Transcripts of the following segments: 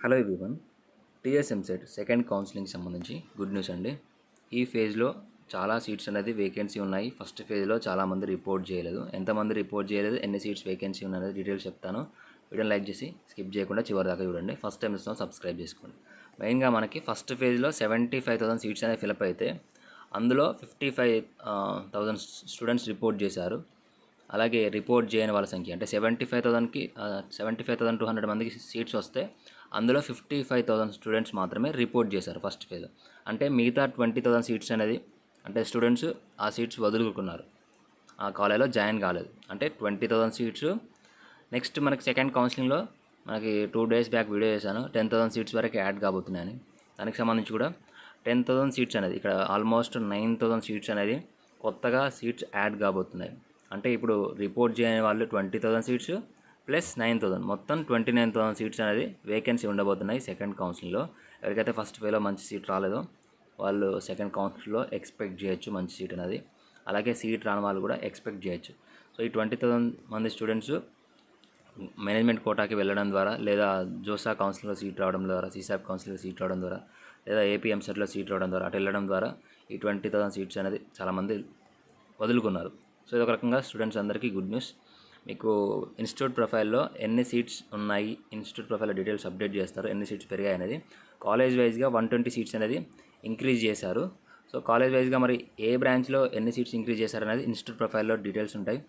Hello everyone. TS EAMCET second counselling సంబంధించి good news అండి. ఈ ఫేజ్లో చాలా సీట్స్ అనేది వేకెన్సీ ఉన్నాయి. ఫస్ట్ ఫేజ్లో చాలామంది రిపోర్ట్ చేయలేదు. ఎంతమంది రిపోర్ట్ చేయలేదు, ఎన్ని సీట్స్ వేకెన్సీ ఉన్నాయి డీటెయిల్స్ చెప్తాను. వీడియోని లైక్ చేసి స్కిప్ చేయకుండా చివరి దాకా చూడండి. ఫస్ట్ టైం ఇస్తాం సబ్స్క్రైబ్ చేసుకోండి. మెయిన్గా మనకి ఫస్ట్ ఫేజ్లో 75,000 సీట్స్ అనేవి ఫిలప్ అయితే అందులో 55,000 స్టూడెంట్స్ రిపోర్ట్ చేశారు. అలాగే రిపోర్ట్ చేయని వాళ్ళ సంఖ్య అంటే 75,200 మందికి సీట్స్ వస్తే అందులో 55,000 స్టూడెంట్స్ మాత్రమే రిపోర్ట్ చేశారు ఫస్ట్ ఫేజ్. అంటే మిగతా 20,000 సీట్స్ అనేది అంటే స్టూడెంట్స్ ఆ సీట్స్ వదులుకున్నారు, ఆ కాలేజ్లో జాయిన్ కాలేదు. అంటే 20,000 సీట్స్. నెక్స్ట్ మనకి సెకండ్ కౌన్సిలింగ్లో మనకి 2 days బ్యాక్ వీడియో చేశాను, 10,000 సీట్స్ వరకు యాడ్ కాబోతున్నాయని. దానికి సంబంధించి కూడా 10,000 సీట్స్ అనేది ఇక్కడ ఆల్మోస్ట్ 9,000 సీట్స్ అనేది కొత్తగా సీట్స్ యాడ్ కాబోతున్నాయి. అంటే ఇప్పుడు రిపోర్ట్ చేయని వాళ్ళు 20,000 సీట్స్ ప్లస్ 9,000 మొత్తం 29,000 సీట్స్ అనేది వేకెన్సీ ఉండబోతున్నాయి సెకండ్ కౌన్సిలింగ్లో. ఎవరికైతే ఫస్ట్ ఫేలో మంచి సీట్ రాలేదో వాళ్ళు సెకండ్ కౌన్సిలింగ్లో ఎక్స్పెక్ట్ చేయొచ్చు మంచి సీట్ అనేది. అలాగే సీట్ రాని వాళ్ళు కూడా ఎక్స్పెక్ట్ చేయొచ్చు. సో ఈ 20,000 మంది స్టూడెంట్స్ మేనేజ్మెంట్ కోటాకి వెళ్ళడం ద్వారా, లేదా జోసా కౌన్సిలింగ్లో సీట్ రావడం ద్వారా, సీసాప్ కౌన్సిలింగ్లో సీట్ రావడం ద్వారా, లేదా ఏపీ ఎంసెట్లో సీట్ రావడం ద్వారా అటు వెళ్ళడం ద్వారా ఈ 20,000 సీట్స్ అనేది చాలామంది వదులుకున్నారు. సో ఇది ఒక రకంగా స్టూడెంట్స్ అందరికీ గుడ్ న్యూస్. మీకు ఇన్స్టిట్యూట్ ప్రొఫైల్లో ఎన్ని సీట్స్ ఉన్నాయి, ఇన్స్టిట్యూట్ ప్రొఫైల్లో డీటెయిల్స్ అప్డేట్ చేస్తారు, ఎన్ని సీట్స్ పెరిగాయి అనేది. కాలేజ్ వైజ్గా 120 సీట్స్ అనేది ఇంక్రీజ్ చేశారు. సో కాలేజ్ వైజ్గా మరి ఏ బ్రాంచ్లో ఎన్ని సీట్స్ ఇంక్రీజ్ చేశారు అనేది ఇన్స్టిట్యూట్ ప్రొఫైల్లో డీటెయిల్స్ ఉంటాయి.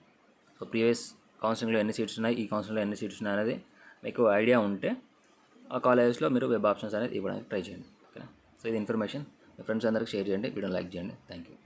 సో ప్రీవియస్ కౌన్సిలింగ్లో ఎన్ని సీట్స్ ఉన్నాయి, ఈ కౌన్సిలింగ్లో ఎన్ని సీట్స్ ఉన్నాయి అనేది మీకు ఐడియా ఉంటే ఆ కాలేజెస్లో మీరు వెబ్ ఆప్షన్స్ అనేది ఇవ్వడానికి ట్రై చేయండి. ఓకేనా. సో ఇది ఇన్ఫర్మేషన్ మీ ఫ్రెండ్స్ అందరికీ షేర్ చేయండి, వీడియోని లైక్ చేయండి. Thank you.